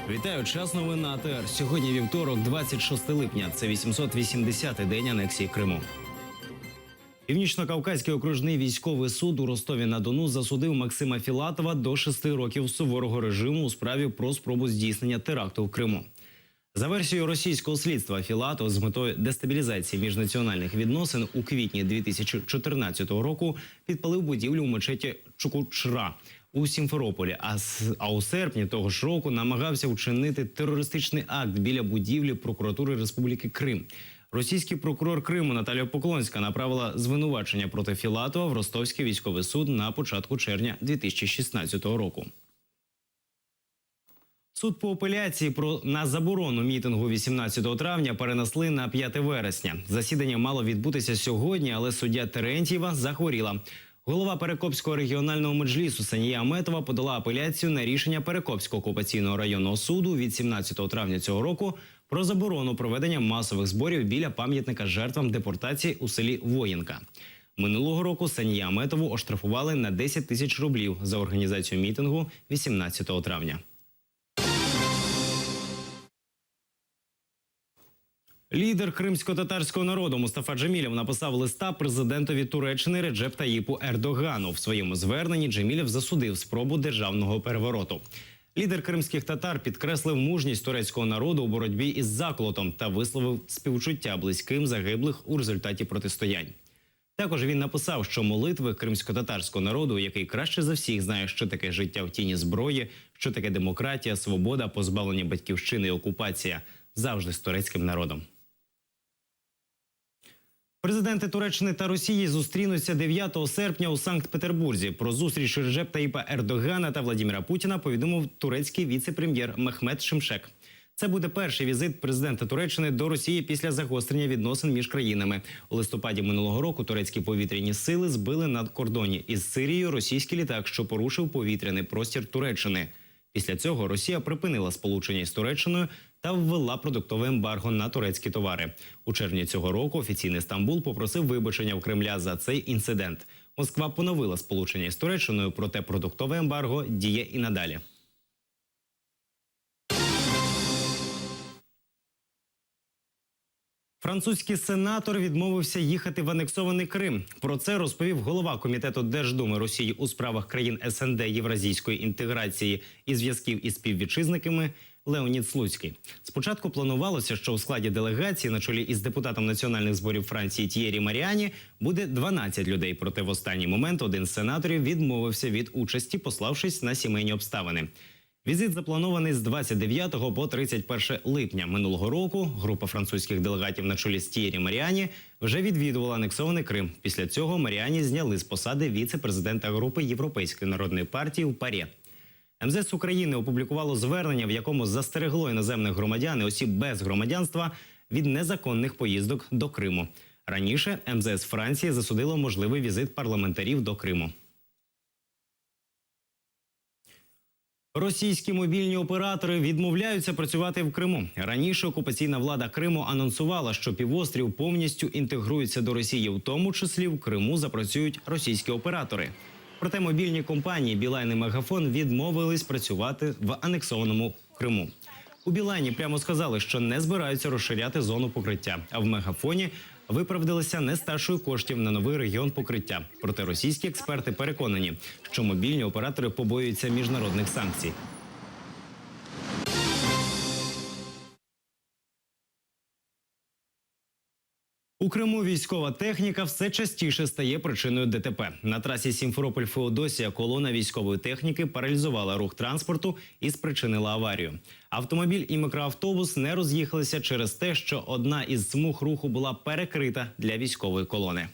Вітаю, час новин на АТР. Сьогодні вівторок, 26 липня. Це 880-й день анексії Криму. Північно-Кавказький окружний військовий суд у Ростові-на-Дону засудив Максима Філатова до 6 років суворого режиму у справі про спробу здійснення теракту в Криму. За версією російського слідства, Філатов з метою дестабілізації міжнаціональних відносин у квітні 2014 року підпалив будівлю у мечеті Чукучра у Сімферополі, а у серпні того ж року намагався вчинити терористичний акт біля будівлі прокуратури Республіки Крим. Російський прокурор Криму Наталія Поклонська направила звинувачення проти Філатова в Ростовський військовий суд на початку червня 2016 року. Суд по апеляції на заборону мітингу 18 травня перенесли на 5 вересня. Засідання мало відбутися сьогодні, але суддя Терентьєва захворіла. Голова Перекопського регіонального меджлісу Санія Аметова подала апеляцію на рішення Перекопського окупаційного районного суду від 17 травня цього року про заборону проведення масових зборів біля пам'ятника жертвам депортації у селі Воїнка. Минулого року Санія Аметову оштрафували на 10 тисяч рублів за організацію мітингу 18 травня. Лідер кримсько-татарського народу Мустафа Джемілєв написав листа президентові Туреччини Реджеп Таїпу Ердогану. В своєму зверненні Джемілєв засудив спробу державного перевороту. Лідер кримських татар підкреслив мужність турецького народу у боротьбі із заколотом та висловив співчуття близьким загиблих у результаті протистоянь. Також він написав, що молитви кримсько-татарського народу, який краще за всіх знає, що таке життя в тіні зброї, що таке демократія, свобода, позбавлення батьківщини і окупація, завжди з турецьким народом. Президенти Туреччини та Росії зустрінуться 9 серпня у Санкт-Петербурзі. Про зустріч Реджеп Таїпа Ердогана та Владимира Путіна повідомив турецький віце-прем'єр Мехмет Шимшек. Це буде перший візит президента Туреччини до Росії після загострення відносин між країнами. У листопаді минулого року турецькі повітряні сили збили на кордоні із Сирією російський літак, що порушив повітряний простір Туреччини. Після цього Росія припинила сполучення з Туреччиною та ввела продуктове ембарго на турецькі товари. У червні цього року офіційний Стамбул попросив вибачення в Кремля за цей інцидент. Москва поновила сполучення з Туреччиною, проте продуктове ембарго діє і надалі. Французький сенатор відмовився їхати в анексований Крим. Про це розповів голова Комітету Держдуми Росії у справах країн СНД євразійської інтеграції і зв'язків із співвітчизниками Леонід Слуцький. Спочатку планувалося, що у складі делегації на чолі із депутатом національних зборів Франції Т'єрі Маріані буде 12 людей. Проте в останній момент один з сенаторів відмовився від участі, пославшись на сімейні обставини. Візит запланований з 29 по 31 липня минулого року. Група французьких делегатів на чолі з Т'єрі Маріані вже відвідувала анексований Крим. Після цього Маріані зняли з посади віце-президента групи Європейської народної партії у ПАРЄ. МЗС України опублікувало звернення, в якому застерегло іноземних громадян і осіб без громадянства від незаконних поїздок до Криму. Раніше МЗС Франції засудило можливий візит парламентарів до Криму. Російські мобільні оператори відмовляються працювати в Криму. Раніше окупаційна влада Криму анонсувала, що півострів повністю інтегрується до Росії, в тому числі в Криму запрацюють російські оператори. Проте мобільні компанії «Білайн» і «Мегафон» відмовились працювати в анексованому Криму. У «Білайні» прямо сказали, що не збираються розширяти зону покриття, а в «Мегафоні» виправдалися нестачею коштів на новий регіон покриття. Проте російські експерти переконані, що мобільні оператори побоюються міжнародних санкцій. У Криму військова техніка все частіше стає причиною ДТП. На трасі Сімферополь-Феодосія колона військової техніки паралізувала рух транспорту і спричинила аварію. Автомобіль і мікроавтобус не роз'їхалися через те, що одна із смуг руху була перекрита для військової колони.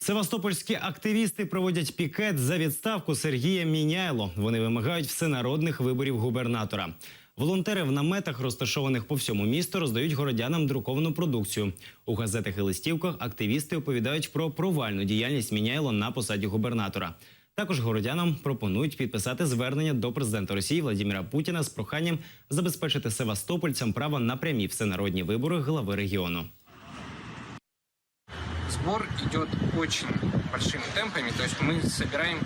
Севастопольські активісти проводять пікет за відставку Сергія Міняйло. Вони вимагають всенародних виборів губернатора. Волонтери в наметах, розташованих по всьому місту, роздають городянам друковану продукцію. У газетах і листівках активісти оповідають про провальну діяльність Міняйло на посаді губернатора. Також городянам пропонують підписати звернення до президента Росії Владимира Путіна з проханням забезпечити севастопольцям право на прямі всенародні вибори глави регіону. Сбор идет очень большими темпами, то есть мы собираем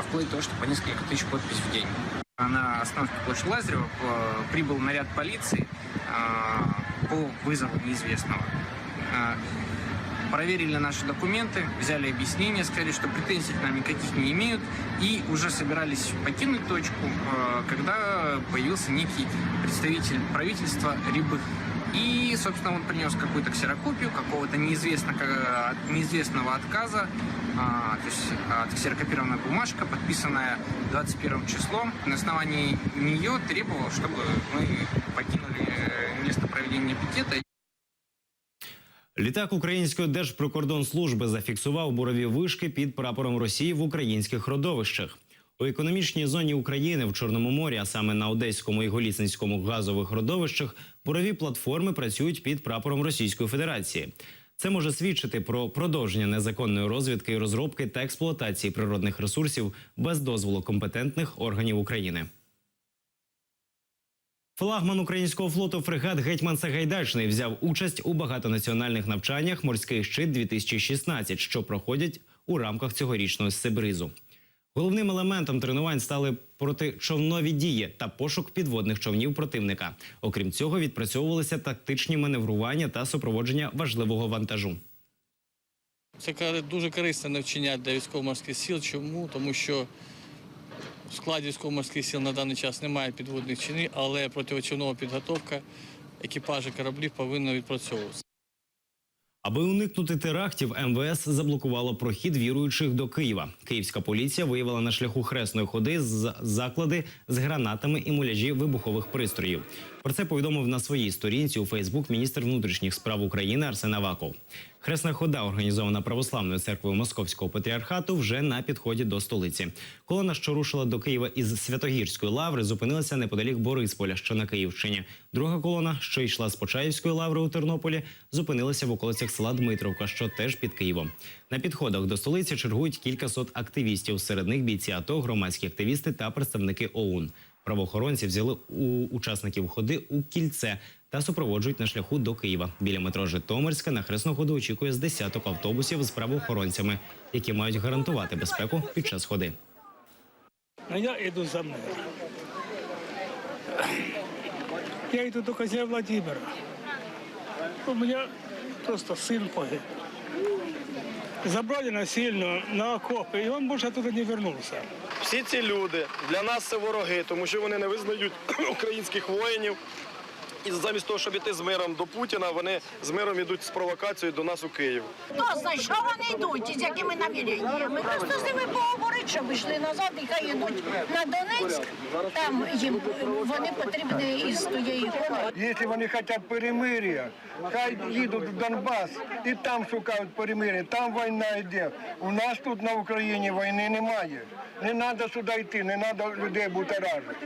вплоть до того, что по несколько тысяч подписей в день. На остановке площади Лазарева прибыл наряд полиции по вызову неизвестного. Проверили наши документы, взяли объяснения, сказали, что претензий к нам никаких не имеют, и уже собирались покинуть точку, когда появился некий представитель правительства Рябых. И, собственно, он принес какую-то ксерокопию какого-то неизвестного отказа, то есть отксерокопированная бумажка, подписанная 21 числом. На основании нее требовал, чтобы мы покинули место проведения пикета. Літак Української Держприкордонслужби зафіксував бурові вишки під прапором Росії в українських родовищах. У економічній зоні України в Чорному морі, а саме на Одеському і Голіцинському газових родовищах, бурові платформи працюють під прапором Російської Федерації. Це може свідчити про продовження незаконної розвідки і розробки та експлуатації природних ресурсів без дозволу компетентних органів України. Флагман українського флоту фрегат «Гетьман Сагайдачний» взяв участь у багатонаціональних навчаннях «Морський щит-2016», що проходять у рамках цьогорічного Сибризу. Головним елементом тренувань стали протичовнові дії та пошук підводних човнів противника. Окрім цього, відпрацьовувалися тактичні маневрування та супроводження важливого вантажу. Це дуже корисне навчання для військово-морських сил. Чому? Тому що в складі військово-морських сил на даний час немає підводних човнів, але протичовнова підготовка екіпажі кораблів повинна відпрацьовуватися. Аби уникнути терактів, МВС заблокувало прохід віруючих до Києва. Київська поліція виявила на шляху Хресної ходи заклади з гранатами і муляжі вибухових пристроїв. Про це повідомив на своїй сторінці у Фейсбук міністр внутрішніх справ України Арсен Аваков. Хресна хода, організована Православною церквою Московського патріархату, вже на підході до столиці. Колона, що рушила до Києва із Святогірської лаври, зупинилася неподалік Борисполя, що на Київщині. Друга колона, що йшла з Почаївської лаври у Тернополі, зупинилася в околицях села Дмитровка, що теж під Києвом. На підходах до столиці чергують кількасот активістів. Серед них бійці АТО, громадські активісти та представники ОУН. Правоохоронці взяли учасників ходи у кільце та супроводжують на шляху до Києва. Біля метро Житомирська на Хресну ходу очікує з десяток автобусів з правоохоронцями, які мають гарантувати безпеку під час ходи. Я йду за мною. Я йду до князя Владимира. У мене просто син погиб. Забрали насильно на окопи, і він більше туди не повернувся. Всі ці люди для нас це вороги, тому що вони не визнають українських воїнів. І замість того, щоб йти з миром до Путіна, вони з миром йдуть з провокацією до нас у Київ. Хто знає, що вони йдуть, з якими наміреннями? Просто з ними поговорити, щоб йшли назад, і хай йдуть на Донецьк, там їм вони потрібні із тієї ікони. Якщо вони хочуть перемир'я, хай їдуть в Донбас і там шукають перемир'я, там війна йде. У нас тут на Україні війни немає. Не треба сюди йти, не треба людей бутаражити.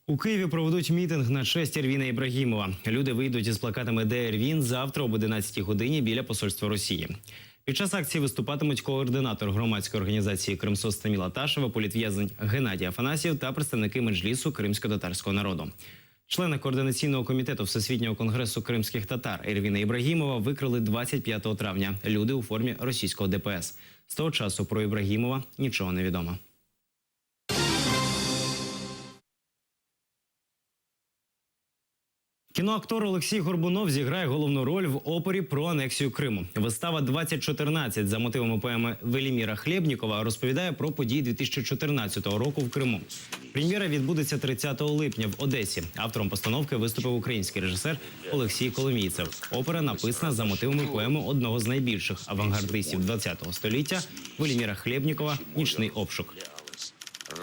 У Києві проведуть мітинг на честь Ервіна Ібрагімова. Люди вийдуть із плакатами «Де Ервін» завтра об 11-й годині біля посольства Росії. Під час акції виступатимуть координатор громадської організації «Кримсос» Таміла Ташева, політв'язень Геннадій Афанасьєв та представники меджлісу кримсько-татарського народу. Члени координаційного комітету Всесвітнього конгресу кримських татар Ервіна Ібрагімова викрили 25 травня. Люди у формі російського ДПС. З того часу про Ібрагімова нічого не відомо. Кіноактор Олексій Горбунов зіграє головну роль в опері про анексію Криму. Вистава «2014» за мотивами поеми Веліміра Хлєбнікова розповідає про події 2014 року в Криму. Прем'єра відбудеться 30 липня в Одесі. Автором постановки виступив український режисер Олексій Коломійцев. Опера написана за мотивами поеми одного з найбільших авангардистів ХХ століття Веліміра Хлєбнікова «Нічний обшук».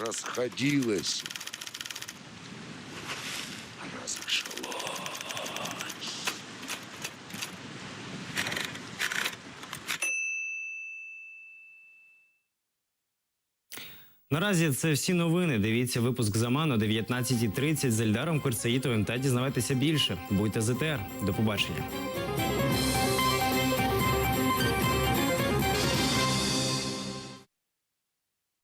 Розходилось. Наразі це всі новини. Дивіться випуск «Заман» о 19:30 з Ельдаром Курцаїтовим та дізнавайтеся більше. Будьте з ЕТР. До побачення.